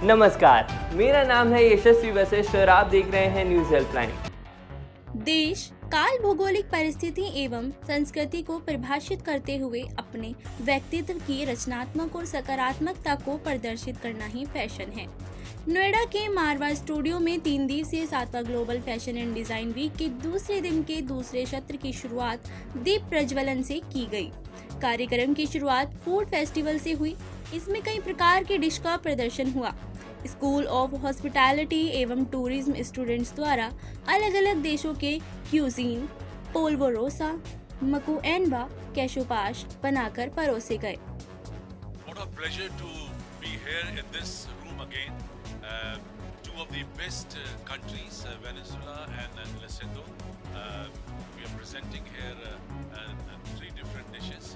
नमस्कार, मेरा नाम है यशस्वी वशिष्ठ और आप देख रहे हैं न्यूज हेल्पलाइन। देश काल भौगोलिक परिस्थिति एवं संस्कृति को परिभाषित करते हुए अपने व्यक्तित्व की रचनात्मक और सकारात्मकता को प्रदर्शित करना ही फैशन है। नोएडा के मारवा स्टूडियो में 3 दिवसीय 7वां global fashion and design week के दूसरे दिन के दूसरे सत्र की शुरुआत दीप प्रज्वलन से की गई। कार्यक्रम की शुरुआत फूड फेस्टिवल से हुई। इसमें कई प्रकार के डिश का प्रदर्शन हुआ। स्कूल ऑफ हॉस्पिटैलिटी एवं टूरिज्म स्टूडेंट्स द्वारा अलग अलग देशों के क्यूजीन, पोल्वोरोसा, मकुएनवा, कैशोपाश बनाकर परोसे गए। What a pleasure to be here in this room again. Two of the best countries, Venezuela and Lesotho. We are presenting here 3 different dishes,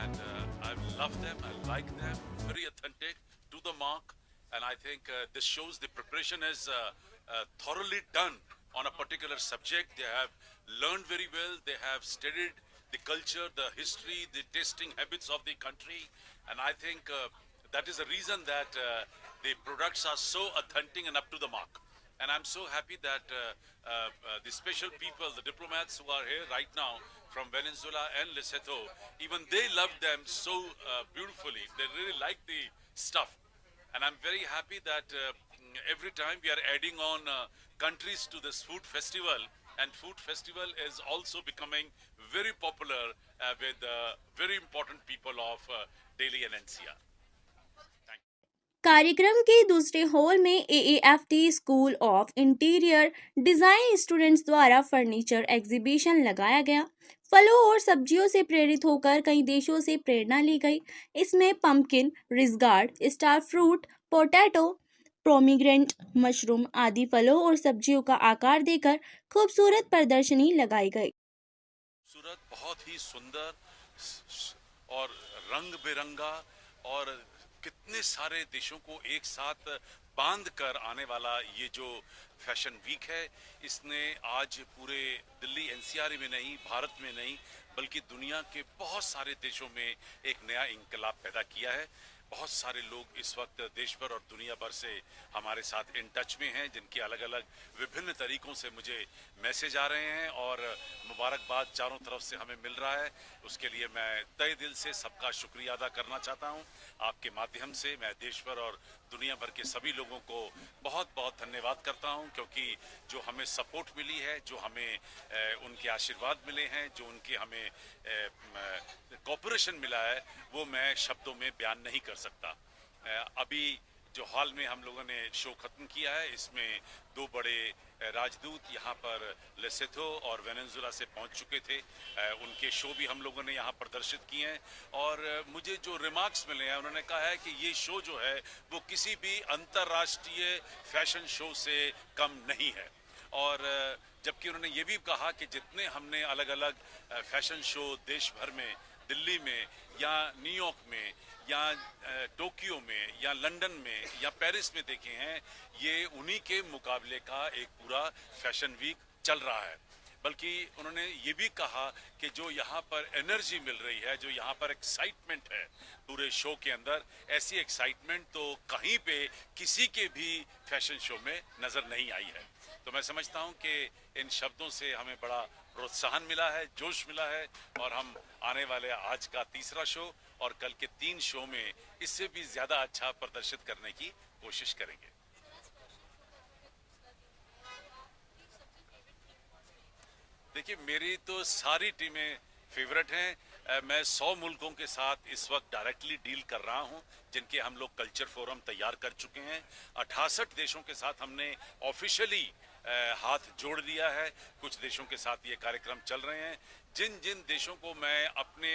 and I love them. I like them. Very authentic, to the mark, and I think this shows the preparation is thoroughly done on a particular subject. They have learned very well. They have studied the culture, the history, the tasting habits of the country, and I think that is the reason that the products are so authentic and up to the mark. And I'm so happy that the special people, the diplomats who are here right now from Venezuela and Lesotho, even they love them so beautifully. They really like the stuff. And I'm very happy that every time we are adding on countries to this food festival, and food festival is also becoming very popular with very important people of Delhi and NCR. कार्यक्रम के दूसरे hall में AAFT school of interior design students द्वारा furniture exhibition लगाया गया। फलों और सब्जियों से प्रेरित होकर कई देशों से प्रेरणा ली गई। इसमें pumpkin, ridge gourd, star fruit, potato, pomegranate, mushroom आदि फलों और सब्जियों का आकार देकर खूबसूरत प्रदर्शनी लगाई गई। सूरत बहुत ही सुंदर और रंग बिरंगा और कितने सारे देशों को एक साथ बांध कर आने वाला ये जो फैशन वीक है, इसने आज पूरे दिल्ली एनसीआर में नहीं, भारत में नहीं, बल्कि दुनिया के बहुत सारे देशों में एक नया इंकलाब पैदा किया है। बहुत सारे लोग इस वक्त देश भर और दुनिया भर से हमारे साथ इन टच में हैं, जिनके अलग अलग विभिन्न तरीकों से मुझे मैसेज आ रहे हैं और मुबारकबाद चारों तरफ से हमें मिल रहा है। उसके लिए मैं तहे दिल से सबका शुक्रिया अदा करना चाहता हूं। आपके माध्यम से मैं देश भर और दुनिया भर के सभी लोगों को बहुत बहुत धन्यवाद करता हूं, क्योंकि जो हमें सपोर्ट मिली है, जो हमें उनके आशीर्वाद मिले हैं, जो उनके हमें कोऑपरेशन मिला है, वो मैं शब्दों में बयान नहीं कर सकता। अभी जो हाल में हम लोगों ने शो खत्म किया है, इसमें 2 बड़े राजदूत यहाँ पर लेसोथो और वेनेजुएला से पहुँच चुके थे। उनके शो भी हम लोगों ने यहाँ प्रदर्शित किए हैं और मुझे जो रिमार्क्स मिले हैं, उन्होंने कहा है कि ये शो जो है वो किसी भी अंतर्राष्ट्रीय फैशन शो से कम नहीं है। और जबकि उन्होंने ये भी कहा कि जितने हमने अलग अलग फैशन शो देश भर में, दिल्ली में या न्यूयॉर्क में या टोक्यो में या लंदन में या पेरिस में देखे हैं, ये उन्हीं के मुकाबले का एक पूरा फैशन वीक चल रहा है। बल्कि उन्होंने ये भी कहा कि जो यहाँ पर एनर्जी मिल रही है, जो यहाँ पर एक्साइटमेंट है पूरे शो के अंदर, ऐसी एक्साइटमेंट तो कहीं पे किसी के भी फैशन शो में नज़र नहीं आई है। तो मैं समझता हूँ कि इन शब्दों से हमें बड़ा प्रोत्साहन मिला है, जोश मिला है, और हम आने वाले आज का तीसरा शो और कल के 3 शो में इससे भी ज़्यादा अच्छा प्रदर्शित करने की कोशिश करेंगे। देखिए, मेरी तो सारी टीमें फेवरेट हैं। मैं 100 मुल्कों के साथ इस वक्त डायरेक्टली डील कर रहा हूं, जिनके हम लोग कल्चर फोरम तैयार कर चुके हैं। 68 देशों के साथ हमने ऑफिशियली हाथ जोड़ दिया है। कुछ देशों के साथ ये कार्यक्रम चल रहे हैं। जिन जिन देशों को मैं अपने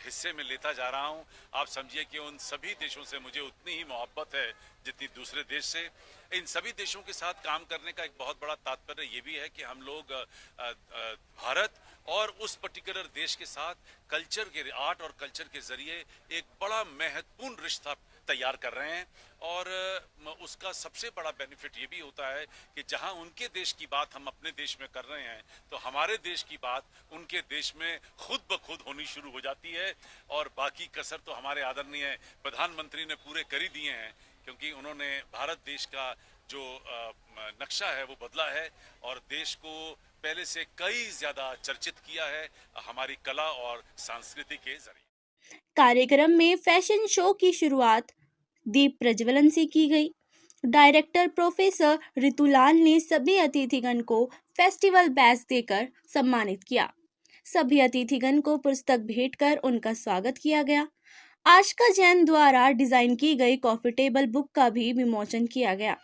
हिस्से में लेता जा रहा हूं, आप समझिए कि उन सभी देशों से मुझे उतनी ही मोहब्बत है जितनी दूसरे देश से। इन सभी देशों के साथ काम करने का एक बहुत बड़ा तात्पर्य ये भी है कि हम लोग भारत और उस पर्टिकुलर देश के साथ कल्चर के, आर्ट और कल्चर के जरिए एक बड़ा महत्वपूर्ण रिश्ता तैयार कर रहे हैं। और उसका सबसे बड़ा बेनिफिट ये भी होता है कि जहां उनके देश की बात हम अपने देश में कर रहे हैं, तो हमारे देश की बात उनके देश में खुद ब खुद होनी शुरू हो जाती है। और बाकी कसर तो हमारे आदरणीय प्रधानमंत्री ने पूरे कर ही दिए हैं क्योंकि उन्होंने भारत देश का जो नक्शा है वो बदला है और देश को पहले से कई ज्यादा चर्चित किया है हमारी कला और संस्कृति के जरिए। कार्यक्रम में फैशन शो की शुरुआत दीप प्रज्वलन से की गई। डायरेक्टर प्रोफेसर ऋतुलाल ने सभी अतिथिगण को फेस्टिवल बैच देकर सम्मानित किया। सभी अतिथिगण को पुस्तक भेंट कर उनका स्वागत किया गया। आशका जैन द्वारा डिजाइन की गई कॉफी टेबल बुक का भी विमोचन किया गया।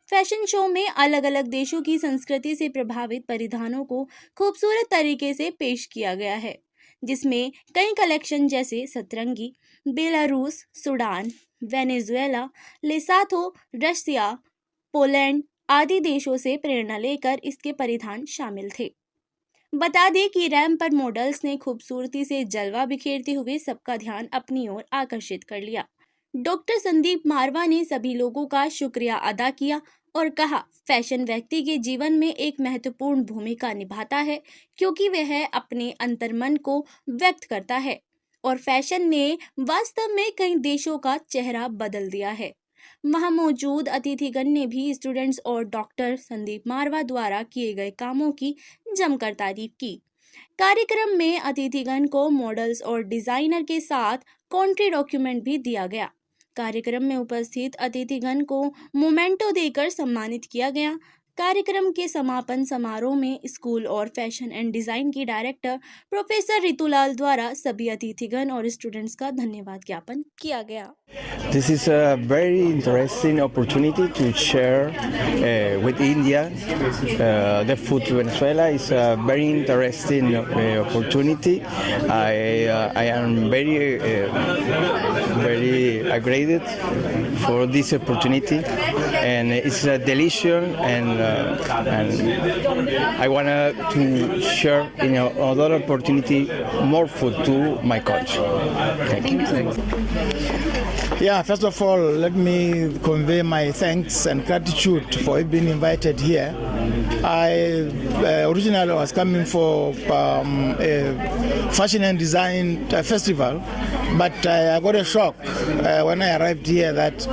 फैशन शो में अलग अलग देशों की संस्कृति से प्रभावित परिधानों को खूबसूरत तरीके से पेश किया गया है, जिसमें कई कलेक्शन जैसे सतरंगी, Belarus, Sudan, Venezuela, Lesotho, Russia, Poland आदि देशों से प्रेरणा लेकर इसके परिधान शामिल थे। बता दें कि रैंप पर मॉडल्स ने खूबसूरती से जलवा बिखेरते हुए सबका ध्यान अपनी ओर आकर्षित कर लिया। डॉक्टर संदीप मारवा ने सभी लोगों का शुक्रिया अदा किया और कहा, फैशन व्यक्ति के जीवन में एक महत्वपूर्ण भूमिका निभाता है क्योंकि वह अपने अंतर्मन को व्यक्त करता है और फैशन ने वास्तव में कई देशों का चेहरा बदल दिया है। वहां मौजूद अतिथिगण ने भी स्टूडेंट्स और डॉक्टर संदीप मारवा द्वारा किए गए कामों की जमकर तारीफ की। कार्यक्रम में अतिथिगण को मॉडल्स और डिजाइनर के साथ कॉन्ट्री डॉक्यूमेंट भी दिया गया। कार्यक्रम में उपस्थित अतिथिगण को मोमेंटो देकर सम्मानित किया गया। कार्यक्रम के समापन समारोह में स्कूल और फैशन एंड डिजाइन की डायरेक्टर प्रोफेसर ऋतुलाल द्वारा सभी अतिथिगण और स्टूडेंट्स का धन्यवाद ज्ञापन किया गया। This is a very interesting opportunity to share with India. The food to Venezuela is a very interesting opportunity. I am very aggravated for this opportunity, and it's delicious. And I want to share in another opportunity more food to my country. Thank you. Yeah, first of all, let me convey my thanks and gratitude for being invited here. I originally was coming for a fashion and design festival, but I got a shock when I arrived here that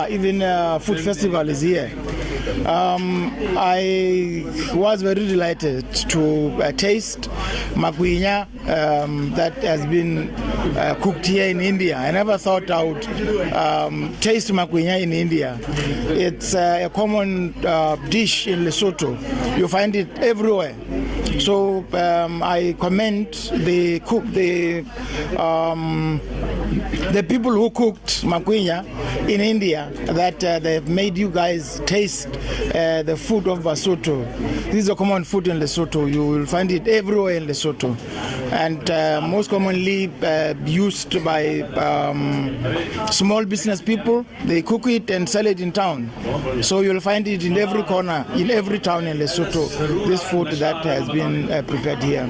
even a food festival is here. I was very delighted to taste makuinya that has been cooked here in India. I never thought I would taste makuinya in India. It's a common dish in Lesotho. You find it everywhere. So I commend the people who cooked makuinya in India that they've made you guys taste the food of Basotho. This is a common food in Lesotho. You will find it everywhere in Lesotho, and most commonly used by small business people. They cook it and sell it in town. So you'll find it in every corner, in every town in Lesotho. This food that has been prepared here.